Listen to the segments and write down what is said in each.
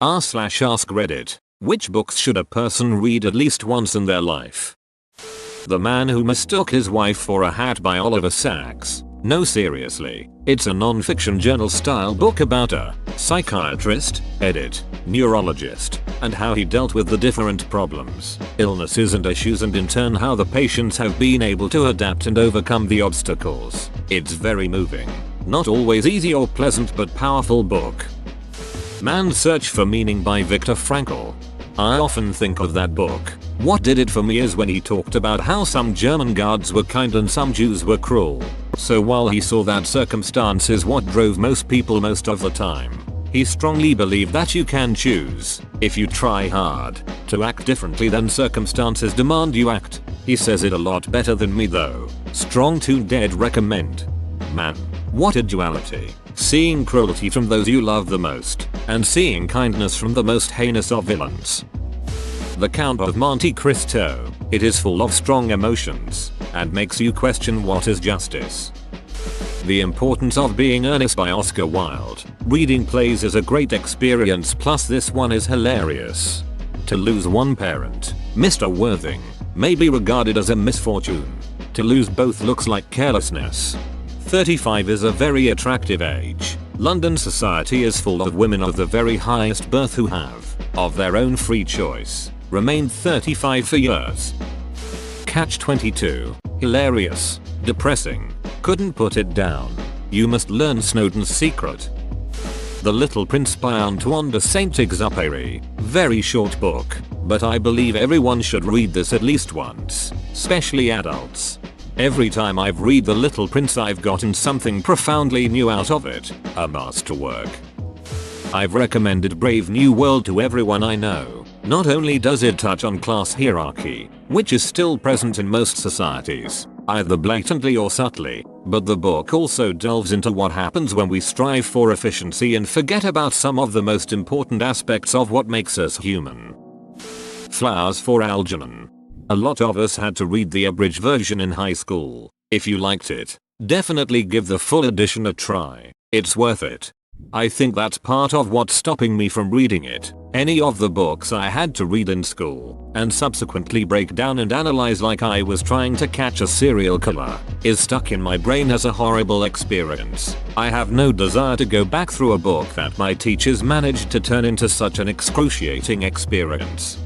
r/ask Reddit. Which books should a person read at least once in their life? The Man Who Mistook His Wife for a Hat by Oliver Sacks. No, seriously, it's a non-fiction journal-style book about a psychiatrist, neurologist, and how he dealt with the different problems, illnesses and issues, and in turn how the patients have been able to adapt and overcome the obstacles. It's very moving. Not always easy or pleasant, but powerful book. Man's Search for Meaning by Viktor Frankl. I often think of that book. What did it for me is when he talked about how some German guards were kind and some Jews were cruel. So while he saw that circumstance is what drove most people most of the time, he strongly believed that you can choose, if you try hard, to act differently than circumstances demand you act. He says it a lot better than me though. Strong to dead recommend. Man, what a duality. Seeing cruelty from those you love the most, and seeing kindness from the most heinous of villains. The Count of Monte Cristo. It is full of strong emotions, and makes you question what is justice. The Importance of Being Earnest by Oscar Wilde. Reading plays is a great experience, plus this one is hilarious. To lose one parent, Mr. Worthing, may be regarded as a misfortune. To lose both looks like carelessness. 35 is a very attractive age. London society is full of women of the very highest birth who have, of their own free choice, remained 35 for years. Catch 22. Hilarious. Depressing. Couldn't put it down. You must learn Snowden's secret. The Little Prince by Antoine de Saint-Exupéry. Very short book, but I believe everyone should read this at least once, especially adults. Every time I've read The Little Prince I've gotten something profoundly new out of it, a masterwork. I've recommended Brave New World to everyone I know. Not only does it touch on class hierarchy, which is still present in most societies, either blatantly or subtly, but the book also delves into what happens when we strive for efficiency and forget about some of the most important aspects of what makes us human. Flowers for Algernon. A lot of us had to read the abridged version in high school. If you liked it, definitely give the full edition a try. It's worth it. I think that's part of what's stopping me from reading it. Any of the books I had to read in school, and subsequently break down and analyze like I was trying to catch a serial killer, is stuck in my brain as a horrible experience. I have no desire to go back through a book that my teachers managed to turn into such an excruciating experience.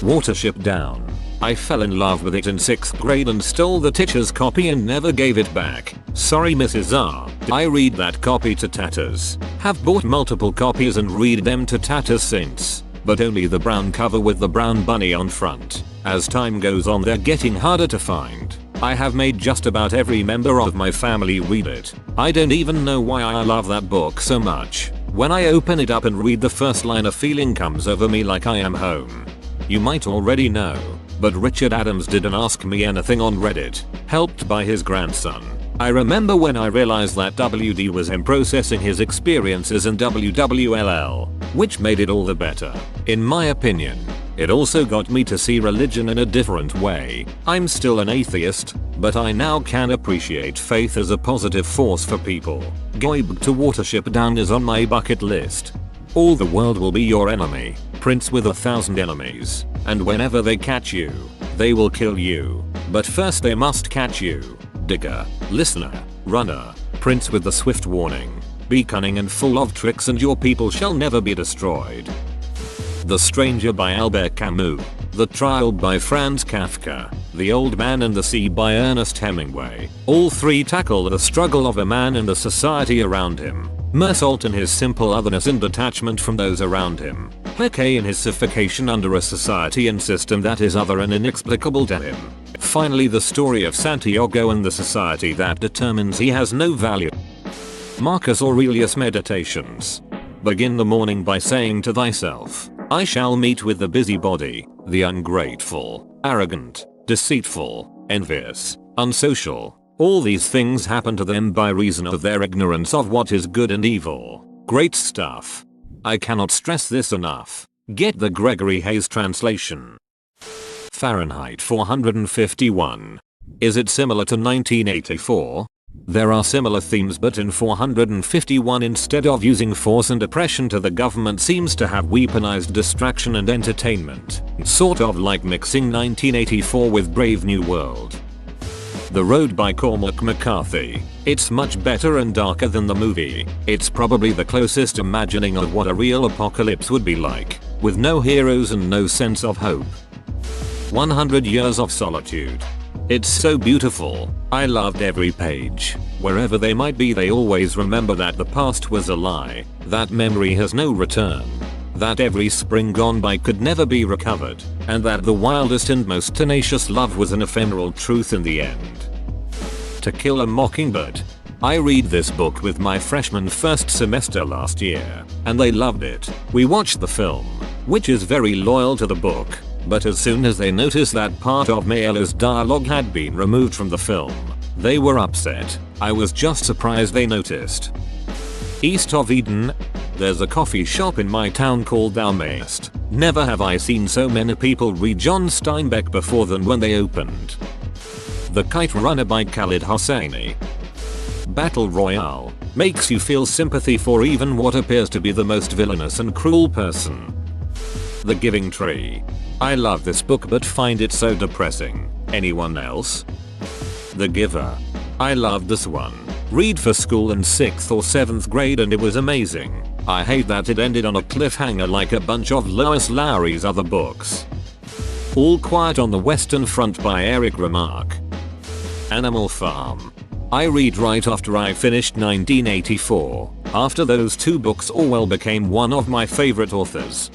Watership Down. I fell in love with it in 6th grade and stole the teacher's copy and never gave it back. Sorry Mrs. R. I read that copy to tatters. Have bought multiple copies and read them to tatters since, but only the brown cover with the brown bunny on front. As time goes on they're getting harder to find. I have made just about every member of my family read it. I don't even know why I love that book so much. When I open it up and read the first line a feeling comes over me like I am home. You might already know, but Richard Adams didn't ask me anything on Reddit, helped by his grandson. I remember when I realized that WD was him processing his experiences in WWLL, which made it all the better. In my opinion, it also got me to see religion in a different way. I'm still an atheist, but I now can appreciate faith as a positive force for people. Going to Watership Down is on my bucket list. All the world will be your enemy, Prince with 1,000 enemies, and whenever they catch you, they will kill you. But first they must catch you. Digger, listener, runner, Prince with the swift warning. Be cunning and full of tricks and your people shall never be destroyed. The Stranger by Albert Camus. The Trial by Franz Kafka. The Old Man and the Sea by Ernest Hemingway. All three tackle the struggle of a man and the society around him. Mersault in his simple otherness and detachment from those around him. Lecce in his suffocation under a society and system that is other and inexplicable to him. Finally the story of Santiago and the society that determines he has no value. Marcus Aurelius Meditations. Begin the morning by saying to thyself, I shall meet with the busybody, the ungrateful, arrogant, deceitful, envious, unsocial. All these things happen to them by reason of their ignorance of what is good and evil. Great stuff. I cannot stress this enough. Get the Gregory Hayes translation. Fahrenheit 451. Is it similar to 1984? There are similar themes, but in 451 instead of using force and oppression to the government seems to have weaponized distraction and entertainment, sort of like mixing 1984 with Brave New World. The Road by Cormac McCarthy. It's much better and darker than the movie. It's probably the closest imagining of what a real apocalypse would be like, with no heroes and no sense of hope. 100 Years of Solitude. It's so beautiful. I loved every page. Wherever they might be, they always remember that the past was a lie, that memory has no return, that every spring gone by could never be recovered, and that the wildest and most tenacious love was an ephemeral truth in the end. To Kill a Mockingbird. I read this book with my freshman first semester last year, and they loved it. We watched the film, which is very loyal to the book, but as soon as they noticed that part of Mayellow's dialogue had been removed from the film, they were upset. I was just surprised they noticed. East of Eden. There's a coffee shop in my town called Thou Mayest. Never have I seen so many people read John Steinbeck before than when they opened. The Kite Runner by Khalid Hosseini. Battle Royale. Makes you feel sympathy for even what appears to be the most villainous and cruel person. The Giving Tree. I love this book but find it so depressing. Anyone else? The Giver. I loved this one. Read for school in 6th or 7th grade and it was amazing. I hate that it ended on a cliffhanger like a bunch of Lois Lowry's other books. All Quiet on the Western Front by Eric Remarque. Animal Farm. I read right after I finished 1984. After those two books, Orwell became one of my favorite authors.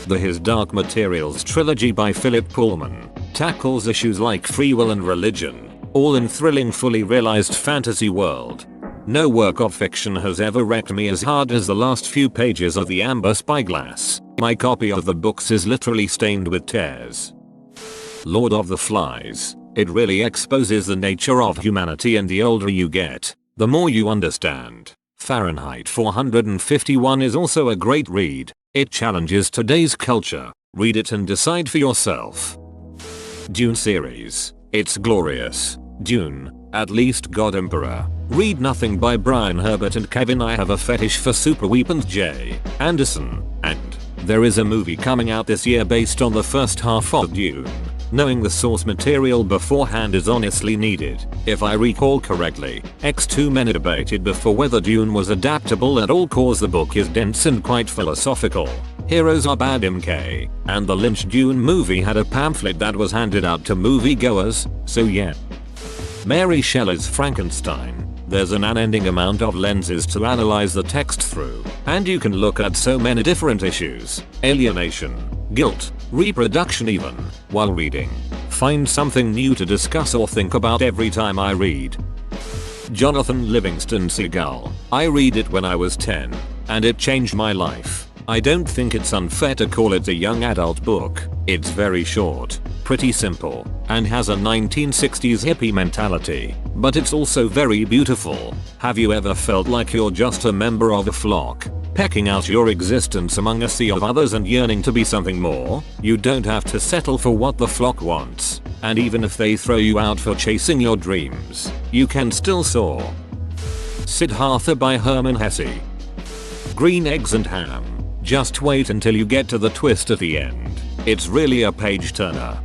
The His Dark Materials trilogy by Philip Pullman tackles issues like free will and religion, all in thrilling, fully realized fantasy world. No work of fiction has ever wrecked me as hard as the last few pages of The Amber Spyglass. My copy of the books is literally stained with tears. Lord of the Flies. It really exposes the nature of humanity, and the older you get, the more you understand. Fahrenheit 451 is also a great read. It challenges today's culture. Read it and decide for yourself. Dune series. It's glorious. Dune, at least God Emperor. Read Nothing by Brian Herbert and Kevin. I have a fetish for superweapons. J. Anderson. And there is a movie coming out this year based on the first half of Dune. Knowing the source material beforehand is honestly needed. If I recall correctly, X2 men debated before whether Dune was adaptable at all cause the book is dense and quite philosophical. Heroes are bad MK, and the Lynch Dune movie had a pamphlet that was handed out to moviegoers, so yeah. Mary Shelley's Frankenstein. There's an unending amount of lenses to analyze the text through, and you can look at so many different issues. Alienation, guilt, reproduction even, while reading. Find something new to discuss or think about every time I read. Jonathan Livingston Seagull. I read it when I was 10, and it changed my life. I don't think it's unfair to call it a young adult book. It's very short, pretty simple, and has a 1960s hippie mentality, but it's also very beautiful. Have you ever felt like you're just a member of a flock, pecking out your existence among a sea of others and yearning to be something more? You don't have to settle for what the flock wants, and even if they throw you out for chasing your dreams, you can still soar. Siddhartha by Hermann Hesse. Green Eggs and Ham. Just wait until you get to the twist at the end. It's really a page turner.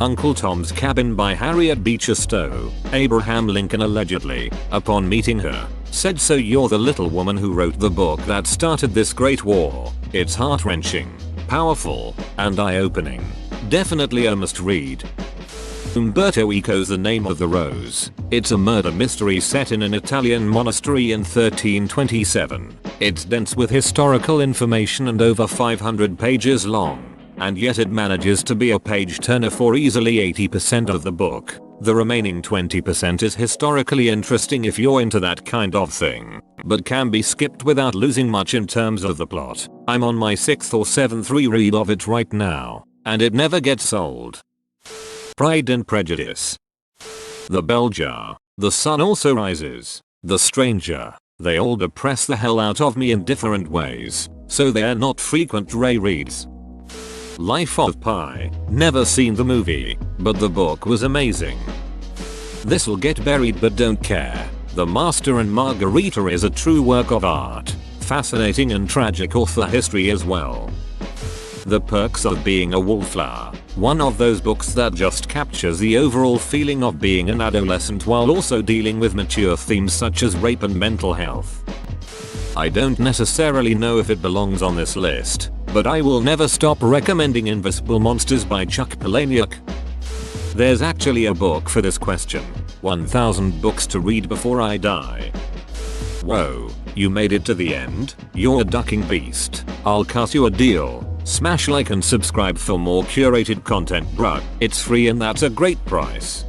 Uncle Tom's Cabin by Harriet Beecher Stowe. Abraham Lincoln allegedly, upon meeting her, said, "So you're the little woman who wrote the book that started this great war." It's heart-wrenching, powerful, and eye-opening. Definitely a must-read. Umberto Eco's The Name of the Rose. It's a murder mystery set in an Italian monastery in 1327. It's dense with historical information and over 500 pages long, and yet it manages to be a page turner for easily 80% of the book. The remaining 20% is historically interesting if you're into that kind of thing, but can be skipped without losing much in terms of the plot. I'm on my 6th or 7th reread of it right now, and it never gets old. Pride and Prejudice. The Bell Jar. The Sun Also Rises. The Stranger. They all depress the hell out of me in different ways, so they're not frequent rereads. Life of Pi. Never seen the movie, but the book was amazing. This'll get buried but don't care. The Master and Margarita is a true work of art. Fascinating and tragic author history as well. The Perks of Being a Wallflower. One of those books that just captures the overall feeling of being an adolescent while also dealing with mature themes such as rape and mental health. I don't necessarily know if it belongs on this list, but I will never stop recommending Invisible Monsters by Chuck Palahniuk. There's actually a book for this question. 1000 books to read before I die. Whoa, you made it to the end? You're a ducking beast. I'll cut you a deal. Smash like and subscribe for more curated content, bruh. It's free and that's a great price.